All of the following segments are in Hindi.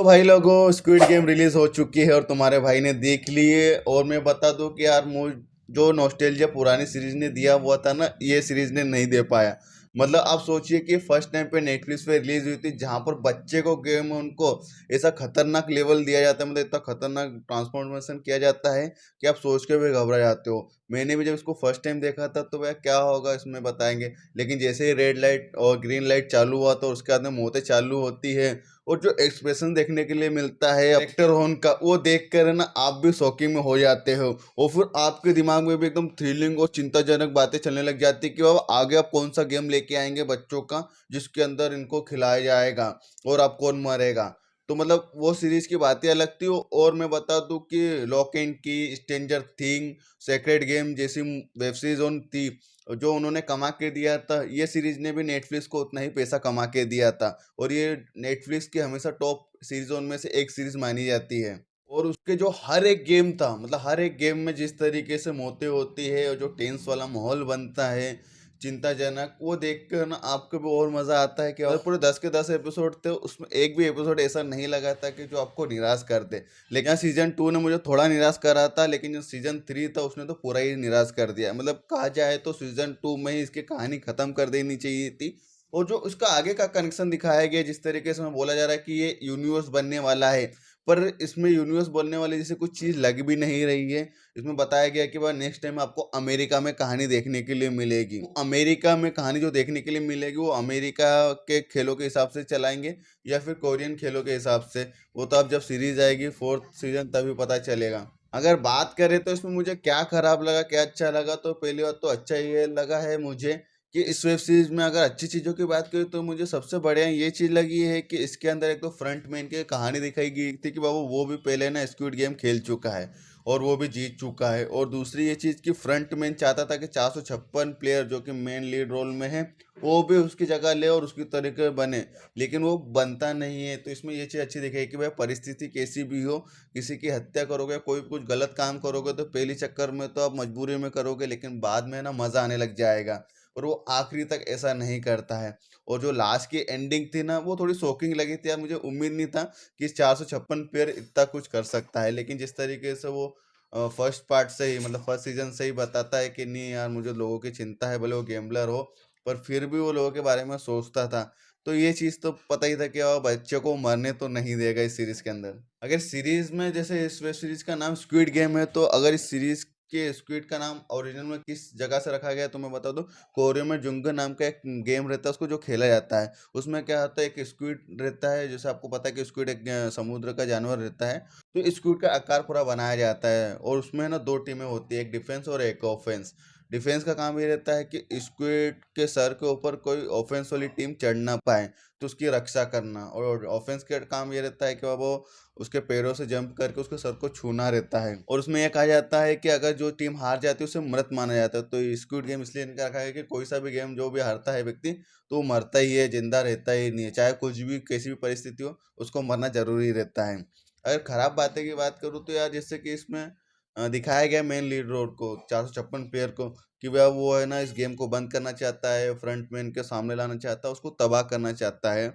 तो भाई लोगों, स्क्विड गेम रिलीज हो चुकी है और तुम्हारे भाई ने देख ली है। और मैं बता दूं कि यार मुझ जो नॉस्टैल्जिया पुरानी सीरीज ने दिया हुआ था ना, ये सीरीज ने नहीं दे पाया। मतलब आप सोचिए कि फर्स्ट टाइम पे नेटफ्लिक्स पे रिलीज हुई थी, जहां पर बच्चे को गेम उनको ऐसा खतरनाक लेवल दिया जाता है, मतलब इतना खतरनाक ट्रांसफॉर्मेशन किया जाता है कि आप सोच के भी घबरा जाते हो। मैंने भी जब इसको फर्स्ट टाइम देखा था तो भैया क्या होगा इसमें बताएंगे, लेकिन जैसे ही रेड लाइट और ग्रीन लाइट चालू हुआ तो उसके बाद में मौतें चालू होती है। और जो एक्सप्रेशन देखने के लिए मिलता है एक्टर होन का, वो देख कर है ना आप भी शौकीन में हो जाते हो। और फिर आपके दिमाग में भी एकदम थ्रिलिंग और चिंताजनक बातें चलने लग जाती है कि बाबा आगे आप कौन सा गेम लेके आएंगे बच्चों का, जिसके अंदर इनको खिलाया जाएगा और आप कौन मरेगा। तो मतलब वो सीरीज की बातें अलग थी। और मैं बता दूं कि लॉक एंड की, स्ट्रेंजर थिंग, सेक्रेट गेम जैसी वेब सीरीज थी जो उन्होंने कमा के दिया था, ये सीरीज ने भी नेटफ्लिक्स को उतना ही पैसा कमा के दिया था। और ये नेटफ्लिक्स की हमेशा टॉप सीरीजों में से एक सीरीज मानी जाती है। और उसके जो हर एक गेम था, मतलब हर एक गेम में जिस तरीके से मौतें होती है और जो टेंस वाला माहौल बनता है चिंताजनक, वो देख कर ना आपको भी और मजा आता है कि और पूरे 10 के 10 एपिसोड थे, उसमें एक भी एपिसोड ऐसा नहीं लगा था कि जो आपको निराश कर दे। लेकिन सीजन 2 ने मुझे थोड़ा निराश करा था, लेकिन जो सीजन 3 था उसने तो पूरा ही निराश कर दिया। मतलब कहा जाए तो सीजन 2 में ही इसकी कहानी खत्म कर देनी चाहिए थी। और जो उसका आगे का कनेक्शन दिखाया गया, जिस तरीके से हमें बोला जा रहा है कि ये यूनिवर्स बनने वाला है, पर इसमें यूनिवर्स बोलने वाली जैसे कुछ चीज़ लग भी नहीं रही है। इसमें बताया गया कि भाई नेक्स्ट टाइम आपको अमेरिका में कहानी देखने के लिए मिलेगी। अमेरिका में कहानी जो देखने के लिए मिलेगी वो अमेरिका के खेलों के हिसाब से चलाएंगे या फिर कोरियन खेलों के हिसाब से, वो तो अब जब सीरीज आएगी 4th सीजन तभी पता चलेगा। अगर बात करें तो इसमें मुझे क्या खराब लगा क्या अच्छा लगा, तो पहली बात तो अच्छा ये लगा है मुझे कि इस वेब सीरीज में अगर अच्छी चीज़ों की बात करें तो मुझे सबसे बढ़िया ये चीज़ लगी है कि इसके अंदर एक तो फ्रंट मैन की कहानी दिखाई गई थी कि बाबू वो भी पहले ना स्क्विड गेम खेल चुका है और वो भी जीत चुका है। और दूसरी ये चीज़ कि फ्रंट मैन चाहता था कि 456 प्लेयर जो कि मेन लीड रोल में है वो भी उसकी जगह ले और उसकी तरीके बने, लेकिन वो बनता नहीं है। तो इसमें ये चीज़ अच्छी दिखाई कि भाई परिस्थिति कैसी भी हो, किसी की हत्या करोगे, कोई कुछ गलत काम करोगे तो पहली चक्कर में तो आप मजबूरी में करोगे, लेकिन बाद में ना मज़ा आने लग जाएगा। और वो आखिरी तक ऐसा नहीं करता है। और जो लास्ट की एंडिंग थी ना, वो थोड़ी शॉकिंग लगी थी यार। मुझे उम्मीद नहीं था कि 456 पेयर इतना कुछ कर सकता है, लेकिन जिस तरीके से वो फर्स्ट पार्ट से ही, मतलब फर्स्ट सीजन से ही बताता है कि नहीं यार मुझे लोगों की चिंता है, भले वो गेम्बलर हो पर फिर भी वो लोगों के बारे में सोचता था। तो ये चीज़ तो पता ही था कि वो बच्चे को मरने तो नहीं देगा इस सीरीज के अंदर। अगर सीरीज में जैसे इस वेब सीरीज का नाम स्क्विड गेम है, तो अगर इस सीरीज के स्क्विड का नाम ओरिजिनल में किस जगह से रखा गया है तो मैं बता दूं, कोरिया में जुंगा नाम का एक गेम रहता है, उसको जो खेला जाता है उसमें क्या होता है, एक स्क्विड रहता है। जैसे आपको पता है कि स्क्विड एक समुद्र का जानवर रहता है, तो स्क्विड का आकार पूरा बनाया जाता है और उसमें ना दो टीमें होती है, एक डिफेंस और एक ऑफेंस। डिफेंस का काम ये रहता है कि स्क्विड के सर के ऊपर कोई ऑफेंस वाली टीम चढ़ ना पाए, तो उसकी रक्षा करना। और ऑफेंस का काम ये रहता है कि वो उसके पैरों से जंप करके उसके सर को छूना रहता है। और उसमें यह कहा जाता है कि अगर जो टीम हार जाती है उसे मृत माना जाता है। तो स्क्विड गेम इसलिए इनका रखा है कि कोई सा भी गेम जो भी हारता है व्यक्ति, तो वो मरता ही है, जिंदा रहता ही नहीं है, चाहे कुछ भी कैसी भी परिस्थिति हो उसको मरना जरूरी रहता है। अगर खराब बातें की बात करूँ तो यार, जैसे कि इसमें दिखाया गया मेन लीड रोड को, 456 प्लेयर को, कि वह वो है ना इस गेम को बंद करना चाहता है, फ्रंट मैन के सामने लाना चाहता है, उसको तबाह करना चाहता है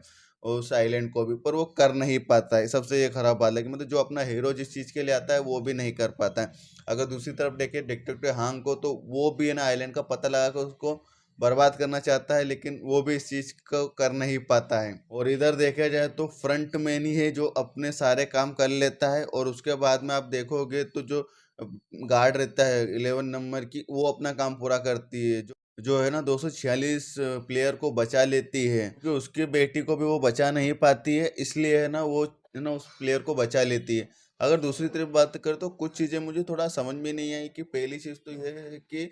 और उस आइलैंड को भी, पर वो कर नहीं पाता है। सबसे ये खराब बात है कि मतलब जो अपना हीरो जिस चीज़ के लिए आता है वो भी नहीं कर पाता है। अगर दूसरी तरफ देखें डिटेक्टिव हांग को, तो वो भी है ना आइलैंड का पता लगा कर उसको बर्बाद करना चाहता है, लेकिन वो भी इस चीज़ को कर नहीं पाता है। और इधर देखा जाए तो फ्रंट मैन ही है जो अपने सारे काम कर लेता है। और उसके बाद में आप देखोगे तो जो गार्ड रहता है 11 नंबर की, वो अपना काम पूरा करती है, जो जो है ना 246 प्लेयर को बचा लेती है, क्योंकि उसकी बेटी को भी वो बचा नहीं पाती है, इसलिए है ना वो है ना उस प्लेयर को बचा लेती है। अगर दूसरी तरफ बात करें तो कुछ चीज़ें मुझे थोड़ा समझ में नहीं आई। कि पहली चीज़ तो यह है कि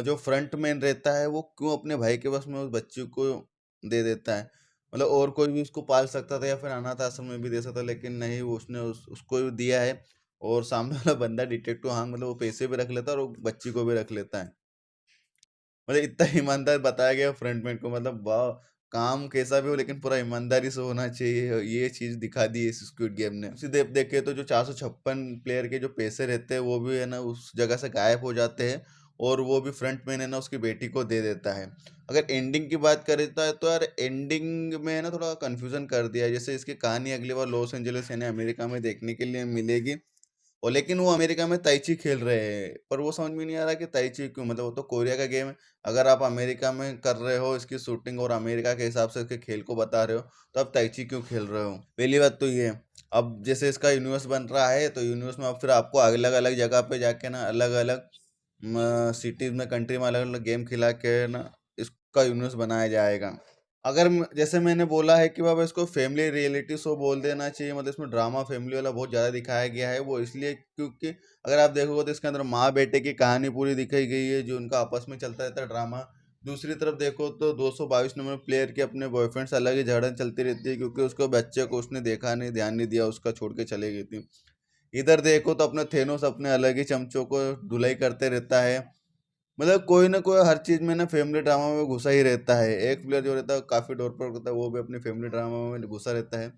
जो फ्रंट मैन रहता है वो क्यों अपने भाई के बस में उस बच्चे को दे देता है। मतलब और कोई भी उसको पाल सकता था या फिर अनाथ आश्रम में भी दे सकता, लेकिन नहीं, वो उसने उसको ही दिया है। और सामने वाला बंदा डिटेक्टिव, हाँ मतलब वो पैसे भी रख लेता है और वो बच्ची को भी रख लेता है। मतलब इतना ईमानदार बताया गया फ्रंटमैन को, मतलब वाह। काम कैसा भी हो लेकिन पूरा ईमानदारी से होना चाहिए, ये चीज दिखा दी है इस स्क्विड गेम ने। सीधे देखे तो जो 456 प्लेयर के जो पैसे रहते हैं वो भी है ना उस जगह से गायब हो जाते हैं। और वो भी फ्रंट मैन है ना उसकी बेटी को दे देता है। अगर एंडिंग की बात करें तो यार एंडिंग में है ना थोड़ा कंफ्यूजन कर दिया है। जैसे इसकी कहानी अगली बार लॉस एंजलिस यानी अमेरिका में देखने के लिए मिलेगी, और लेकिन वो अमेरिका में ताइची खेल रहे हैं, पर वो समझ में नहीं आ रहा कि ताइची क्यों, मतलब वो तो कोरिया का गेम है। अगर आप अमेरिका में कर रहे हो इसकी शूटिंग और अमेरिका के हिसाब से इसके खेल को बता रहे हो, तो आप ताइची क्यों खेल रहे हो? पहली बात तो ये। अब जैसे इसका यूनिवर्स बन रहा है तो यूनिवर्स में अब फिर आपको अलग अलग जगह पे जाके ना अलग अलग सिटीज में कंट्री में अलग अलग गेम खिला के ना इसका यूनिवर्स बनाया जाएगा। अगर जैसे मैंने बोला है कि बाबा इसको फैमिली रियलिटी शो बोल देना चाहिए, मतलब इसमें ड्रामा फैमिली वाला बहुत ज़्यादा दिखाया गया है, वो इसलिए क्योंकि अगर आप देखोगे तो इसके अंदर माँ बेटे की कहानी पूरी दिखाई गई है जो उनका आपस में चलता रहता है ड्रामा। दूसरी तरफ देखो तो 222 नंबर प्लेयर के अपने बॉयफ्रेंड से अलग ही झगड़न चलती रहती है, क्योंकि उसको बच्चे को उसने देखा नहीं, ध्यान नहीं दिया, उसका छोड़ के चले गई थी। इधर देखो तो अपने थेनोस अपने अलग ही चमचों को धुलाई करते रहता है। मतलब कोई ना कोई हर चीज में ना फैमिली ड्रामा में घुसा ही रहता है। एक प्लेयर जो रहता है काफी डोर पर होता है, वो भी अपनी फैमिली ड्रामा में घुसा रहता है।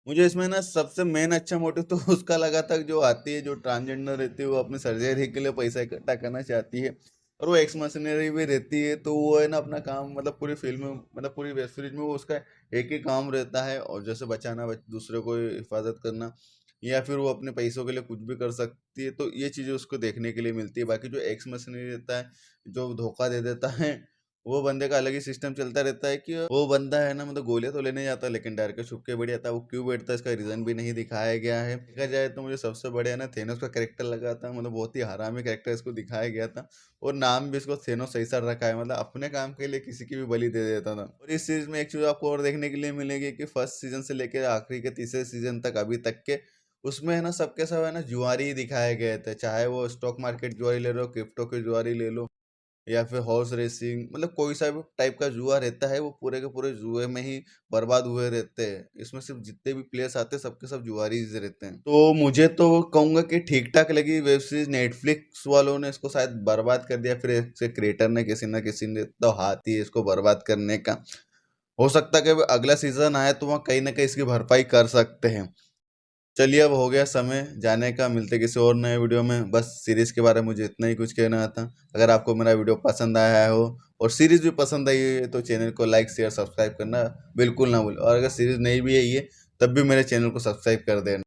मुझे इसमें ना सबसे मेन अच्छा मोटिव तो उसका लगा था, जो आती है जो ट्रांसजेंडर रहती है वो अपनी सर्जरी के लिए पैसा इकट्ठा करना चाहती है, और वो एक्स मर्सनरी भी रहती है, तो वो है ना अपना काम, मतलब पूरी फिल्म में मतलब पूरी वेब सीरीज में वो उसका एक ही काम रहता है, और जैसे बचाना दूसरे को हिफाजत करना, या फिर वो अपने पैसों के लिए कुछ भी कर सकती है, तो ये चीज़ें उसको देखने के लिए मिलती है। बाकी जो एक्स मर्सनरी रहता है जो धोखा दे देता है, वो बंदे का अलग ही सिस्टम चलता रहता है कि वो बंदा है ना मतलब गोलियां तो लेने जाता है लेकिन डर के छुप के बैठ जाता है। वो क्यों बैठता है इसका रीजन भी नहीं दिखाया गया है। देखा जाए तो मुझे सबसे बढ़िया ना थेनोस का कैरेक्टर लगा था, मतलब बहुत ही हरामी कैरेक्टर इसको दिखाया गया था, और नाम भी इसको थेनोस सही सर रखा है, मतलब अपने काम के लिए किसी की भी बलि दे देता था। और इस सीरीज में एक चीज आपको और देखने के लिए मिलेगी कि फर्स्ट सीजन से लेकर आखिरी के तीसरे सीजन तक अभी तक के उसमें है ना सबके सब है ना जुआरी ही दिखाए गए थे, चाहे वो स्टॉक मार्केट जुआरी ले लो, क्रिप्टो की जुआरी ले लो, या फिर हॉर्स रेसिंग, मतलब कोई सा भी टाइप का जुआ रहता है वो पूरे के पूरे जुए में ही बर्बाद हुए रहते हैं। इसमें सिर्फ जितने भी प्लेयर्स आते हैं सबके सब जुआरी ही रहते हैं। तो मुझे तो कहूंगा कि ठीक ठाक लगी वेब सीरीज। नेटफ्लिक्स वालों ने इसको शायद बर्बाद कर दिया, फिर इसके क्रिएटर ने किसी ना किसी ने तो हाथ ही है इसको बर्बाद करने का। हो सकता है कि अगला सीजन आए तो वहाँ कहीं ना कहीं इसकी भरपाई कर सकते हैं। चलिए अब हो गया समय जाने का, मिलते किसी और नए वीडियो में। बस सीरीज के बारे में मुझे इतना ही कुछ कहना था। अगर आपको मेरा वीडियो पसंद आया हो और सीरीज भी पसंद आई है तो चैनल को लाइक शेयर सब्सक्राइब करना बिल्कुल ना भूलें, और अगर सीरीज नहीं भी आई है तब भी मेरे चैनल को सब्सक्राइब कर देना।